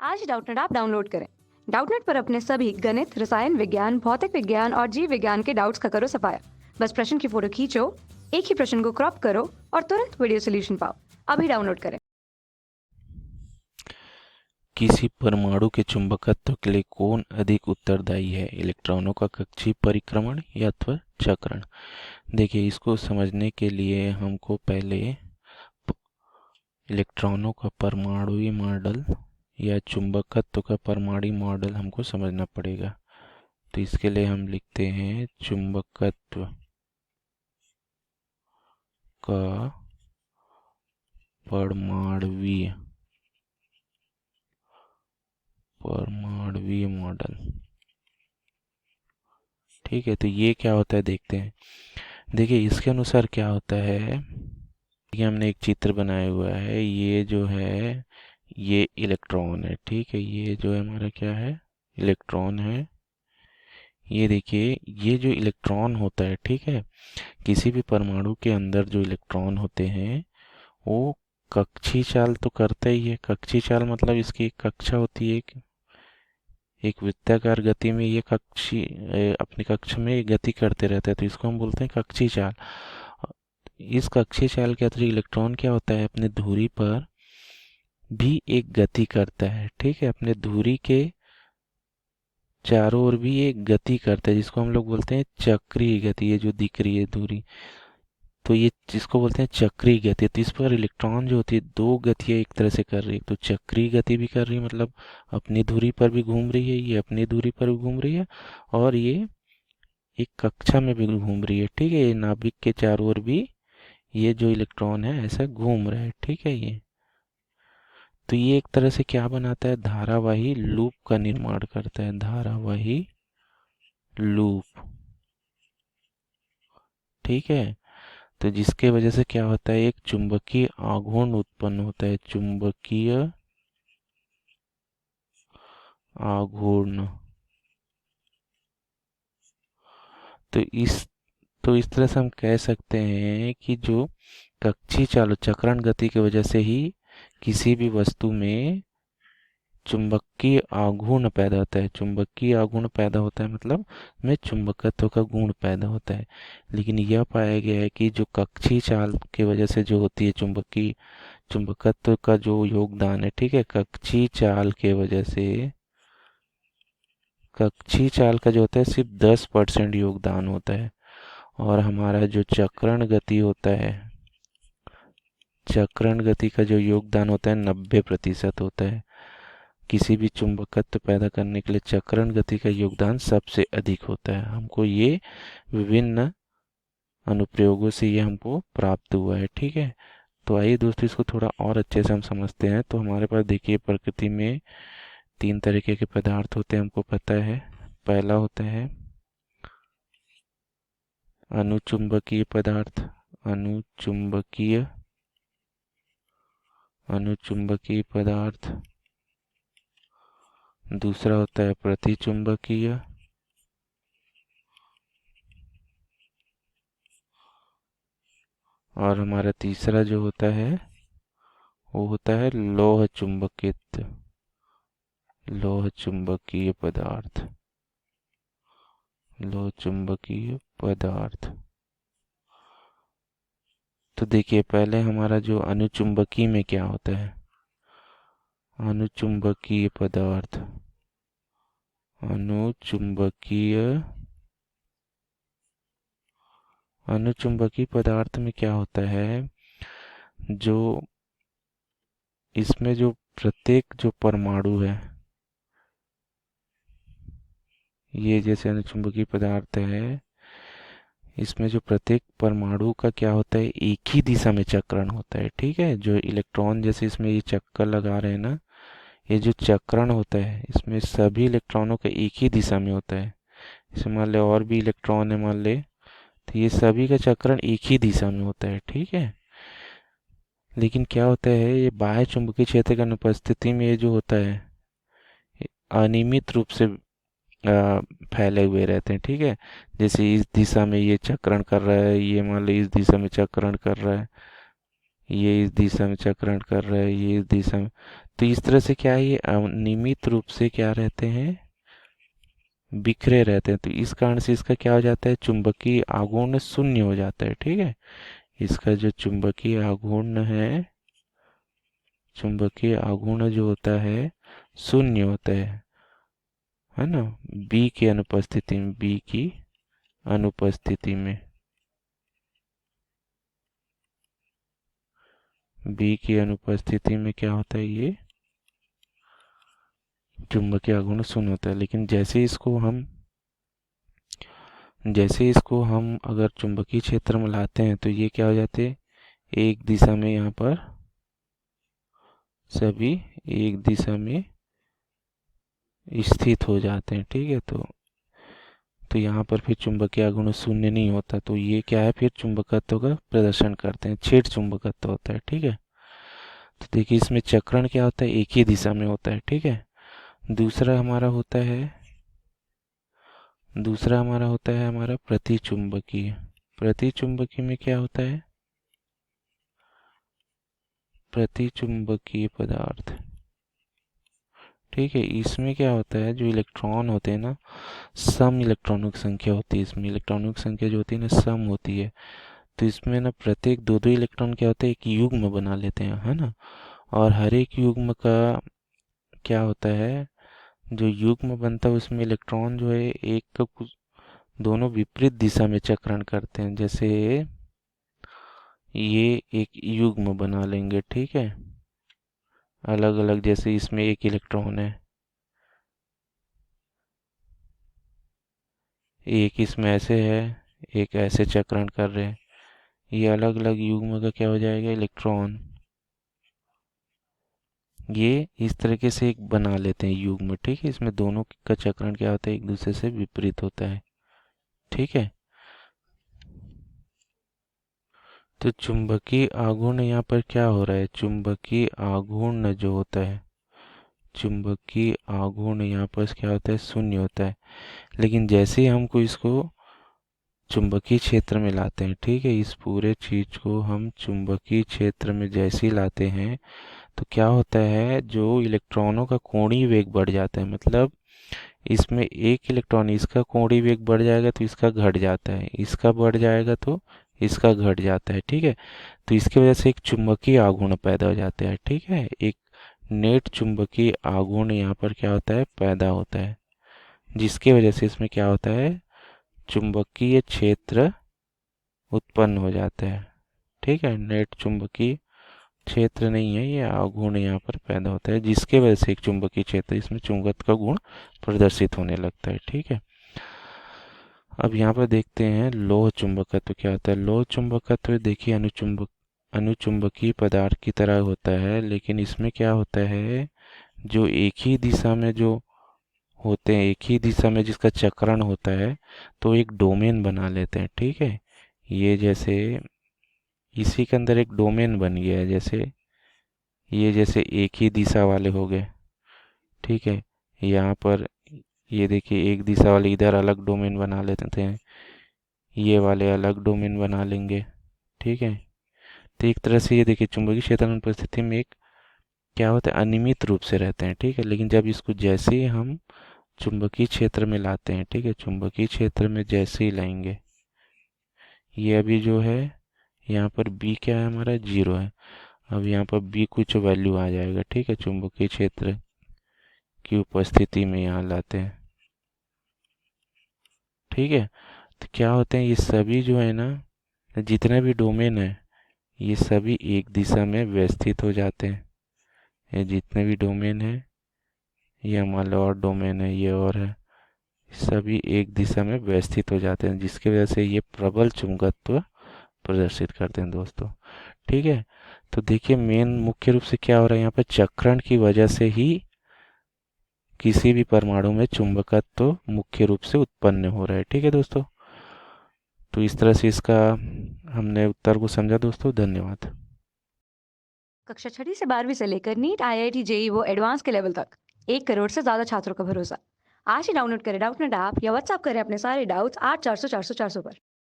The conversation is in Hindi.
आज डाउटनेट ऐप डाउनलोड करें। डाउटनेट पर अपने सभी गणित, रसायन विज्ञान, भौतिक विज्ञान और जीव विज्ञान के डाउट्स का करो सफाया। बस प्रश्न की फोटो खींचो, एक ही प्रश्न को क्रॉप करो और तुरंत वीडियो सोल्यूशन पाओ। अभी डाउनलोड करें। किसी परमाणु के चुंबकत्व के लिए कौन अधिक उत्तरदायी है, इलेक्ट्रॉनों का कक्षीय परिक्रमण या अथवा चक्रण। देखिए, इसको समझने के लिए हमको पहले इलेक्ट्रॉनों का परमाणुई मॉडल या चुंबकत्व का परमाणु मॉडल हमको समझना पड़ेगा। तो इसके लिए हम लिखते हैं चुंबकत्व का परमाणुई मॉडल। ठीक है, तो ये क्या होता है देखते हैं। देखिए, इसके अनुसार क्या होता है, ये हमने एक चित्र बनाया हुआ है। ये जो है ये इलेक्ट्रॉन है। ठीक है, ये जो है हमारा क्या है, इलेक्ट्रॉन है। ये देखिए, ये जो इलेक्ट्रॉन होता है, ठीक है, किसी भी परमाणु के अंदर जो इलेक्ट्रॉन होते हैं वो कक्षीय चाल तो करता ही है। कक्षीय चाल मतलब इसकी एक कक्षा होती है, एक वृत्ताकार गति में ये अपने कक्ष में गति करते रहते हैं, तो इसको हम बोलते हैं कक्षीय चाल। इस कक्षीय चाल के अतिरिक्त इलेक्ट्रॉन क्या होता है, अपने धुरी पर भी एक गति करता है। ठीक है, अपने धुरी के चारों ओर भी एक गति करता है, जिसको हम लोग बोलते हैं चक्रीय गति। ये जो दिख रही है धुरी, तो ये जिसको बोलते हैं चक्रीय गति। तो इस पर इलेक्ट्रॉन जो होती है दो गतियां एक तरह से कर रही है। तो चक्रीय गति भी कर रही है, मतलब अपनी धुरी पर भी घूम रही है, ये अपनी धुरी पर भी घूम रही है, और ये एक कक्षा में भी घूम रही है। ठीक है, ये नाभिक के चारों ओर भी ये जो इलेक्ट्रॉन है ऐसा घूम रहा है। ठीक है, ये तो ये एक तरह से क्या बनाता है, धारावाही लूप का निर्माण करता है, धारावाही लूप। ठीक है, तो जिसके वजह से क्या होता है, एक चुंबकीय आघूर्ण उत्पन्न होता है, चुंबकीय आघूर्ण। तो इस तरह से हम कह सकते हैं कि जो कक्षीय चाल चक्रण गति की वजह से ही किसी भी वस्तु में चुंबकीय आघूर्ण पैदा होता है। चुंबकीय आघूर्ण पैदा होता है मतलब में चुंबकत्व का गुण पैदा होता है। लेकिन यह पाया गया है कि जो कक्षीय चाल की वजह से जो होती है चुंबकत्व का जो योगदान है, ठीक है, कक्षीय चाल का जो होता है सिर्फ 10% योगदान होता है। और हमारा जो चक्रण गति का जो योगदान होता है 90% होता है। किसी भी चुंबकत्व पैदा करने के लिए चक्रण गति का योगदान सबसे अधिक होता है। हमको ये विभिन्न अनुप्रयोगों से ये हमको प्राप्त हुआ है। ठीक है, तो आइए दोस्तों इसको थोड़ा और अच्छे से हम समझते हैं। तो हमारे पास देखिए, प्रकृति में 3 तरीके के पदार्थ होते हैं, हमको पता है। पहला होता है अनुचुंबकीय पदार्थ, अनुचुंबकीय अनुचुंबकीय पदार्थ। दूसरा होता है प्रतिचुंबकीय, और हमारा तीसरा जो होता है वो होता है लौह चुंबकीय पदार्थ। तो देखिए, पहले हमारा जो अनुचुंबकीय में क्या होता है, अनुचुंबकीय पदार्थ, अनुचुंबकीय पदार्थ में क्या होता है, जो इसमें जो प्रत्येक जो परमाणु है, ये जैसे अनुचुंबकीय पदार्थ है, इसमें जो प्रत्येक परमाणु का क्या होता है, एक ही दिशा में चक्रण होता है। ठीक है, जो इलेक्ट्रॉन जैसे इसमें ये चक्कर लगा रहे हैं ना, ये जो चक्रण होता है इसमें सभी इलेक्ट्रॉनों का एक ही दिशा में होता है। जैसे मान ले और भी इलेक्ट्रॉन है, मान ले, तो ये सभी का चक्रण एक ही दिशा में होता है। ठीक है, लेकिन क्या होता है, ये बाह्य चुंबकीय क्षेत्र की अनुपस्थिति में ये जो होता है ये अनियमित रूप से फैले हुए रहते हैं। ठीक है, जैसे इस दिशा में ये चक्रण कर रहा है, ये मान लो इस दिशा में चक्रण कर रहा है, ये इस दिशा में चक्रण कर रहा है, ये इस दिशा में, तो इस तरह से क्या है, ये अनियमित रूप से क्या रहते हैं, बिखरे रहते हैं। तो इस कारण से इसका क्या हो जाता है, चुंबकीय आघूर्ण शून्य हो जाता है। ठीक है, इसका जो चुंबकीय आघूर्ण जो होता है शून्य होता है ना, बी की अनुपस्थिति में, बी की अनुपस्थिति में, बी की अनुपस्थिति में क्या होता है, ये चुंबकीय आघूर्ण शून्य होता है। लेकिन जैसे इसको हम अगर चुंबकीय क्षेत्र में लाते हैं तो ये क्या हो जाते हैं, एक दिशा में, यहाँ पर सभी एक दिशा में स्थित हो जाते हैं। ठीक है, तो यहाँ पर फिर चुंबकीय आघूर्ण शून्य नहीं होता, तो ये क्या है, फिर चुंबकत्व का प्रदर्शन करते हैं, छेद चुंबकत्व होता है। ठीक है, तो देखिए इसमें चक्रण क्या होता है, एक ही दिशा में होता है। ठीक है, दूसरा हमारा होता है हमारा प्रतिचुंबकीय। प्रतिचुंबकीय में क्या होता है, प्रतिचुंबकीय पदार्थ। ठीक है, इसमें क्या होता है, जो इलेक्ट्रॉन होते हैं ना, सम इलेक्ट्रॉनों की संख्या होती है। इसमें इलेक्ट्रॉनों की संख्या जो होती है ना, सम होती है। तो इसमें ना प्रत्येक दो दो इलेक्ट्रॉन क्या होता है, एक युग्म बना लेते हैं, है ना। और हर एक युग्म का क्या होता है, जो युग्म बनता है उसमें इलेक्ट्रॉन जो है एक का कुछ दोनों विपरीत दिशा में चक्रण करते हैं। जैसे ये एक युग्म बना लेंगे, ठीक है, अलग अलग, जैसे इसमें एक इलेक्ट्रॉन है, एक इसमें ऐसे है, एक ऐसे चक्रण कर रहे हैं। ये अलग अलग युग्म का क्या हो जाएगा, इलेक्ट्रॉन, ये इस तरीके से एक बना लेते हैं युग्म। ठीक है, इसमें दोनों का चक्रण क्या होता है, एक दूसरे से विपरीत होता है। ठीक है, तो चुंबकीय आघूर्ण यहाँ पर क्या हो रहा है, चुंबकीय आघूर्ण जो होता है, चुंबकीय आघूर्ण यहाँ पर क्या होता है, शून्य होता है। लेकिन जैसे ही हमको इसको चुंबकीय क्षेत्र में लाते हैं, ठीक है, इस पूरे चीज को हम चुंबकीय क्षेत्र में जैसे ही लाते हैं तो क्या होता है, जो इलेक्ट्रॉनों का कोणीय वेग बढ़ जाता है। मतलब इसमें एक इलेक्ट्रॉन, इसका कोणीय वेग बढ़ जाएगा तो इसका घट जाता है, इसका बढ़ जाएगा तो इसका घट जाता है। ठीक है, तो इसकी वजह से एक चुंबकीय आघूर्ण पैदा हो जाता है। ठीक है, एक नेट चुंबकीय आघूर्ण यहाँ पर क्या होता है, पैदा होता है, जिसकी वजह से इसमें क्या होता है, चुंबकीय क्षेत्र उत्पन्न हो जाता है। ठीक है, नेट चुंबकीय क्षेत्र नहीं है, ये आघूर्ण यहाँ पर पैदा होता है, जिसके वजह से एक चुंबकीय क्षेत्र, इसमें चुंबकत्व का गुण प्रदर्शित होने लगता है। ठीक है, अब यहाँ पर देखते हैं लोह चुंबकत्व क्या होता है। लोह चुंबकत्व देखिए अनुचुंबकीय पदार्थ की तरह होता है, लेकिन इसमें क्या होता है, जो एक ही दिशा में जो होते हैं, एक ही दिशा में जिसका चक्रण होता है, तो एक डोमेन बना लेते हैं। ठीक है, ये जैसे इसी के अंदर एक डोमेन बन गया है, जैसे एक ही दिशा वाले हो गए। ठीक है, यहाँ पर ये देखिए एक दिशा वाले इधर अलग डोमेन बना लेते हैं, ये वाले अलग डोमेन बना लेंगे। ठीक है, तो एक तरह से ये देखिए चुंबकीय क्षेत्र अनुपस्थिति में एक क्या होता है, अनियमित रूप से रहते हैं। ठीक है, लेकिन जब इसको जैसे ही हम चुंबकीय क्षेत्र में लाते हैं, ठीक है, चुंबकीय क्षेत्र में जैसे ही लाएंगे, ये अभी जो है यहाँ पर B क्या है, हमारा 0 है। अब यहाँ पर B कुछ वैल्यू आ जाएगा। ठीक है, चुंबकीय क्षेत्र की उपस्थिति में यहाँ लाते हैं। ठीक है, तो क्या होते हैं, ये सभी जो है ना, जितने भी डोमेन है, ये सभी एक दिशा में व्यवस्थित हो जाते हैं। ये जितने भी डोमेन है, ये मान लो और डोमेन है, ये और है, सभी एक दिशा में व्यवस्थित हो जाते हैं, जिसकी वजह से ये प्रबल चुंबकत्व प्रदर्शित करते हैं दोस्तों। ठीक है, तो देखिए मेन मुख्य रूप से क्या हो रहा है, यहाँ पर चक्रण की वजह से ही किसी भी परमाणु में चुंबकत्व मुख्य रूप से उत्पन्न हो रहा है। ठीक है दोस्तों, तो इस तरह से इसका हमने उत्तर को समझा दोस्तों। धन्यवाद। कक्षा 6 से 12वीं से लेकर नीट, IIT, JEE वो एडवांस के लेवल तक 1 करोड़ से ज्यादा छात्रों का भरोसा। आज ही डाउनलोड करें डाउटनेट ऐप या व्हाट्सएप करें अपने सारे डाउट्स 8400 400 400 पर।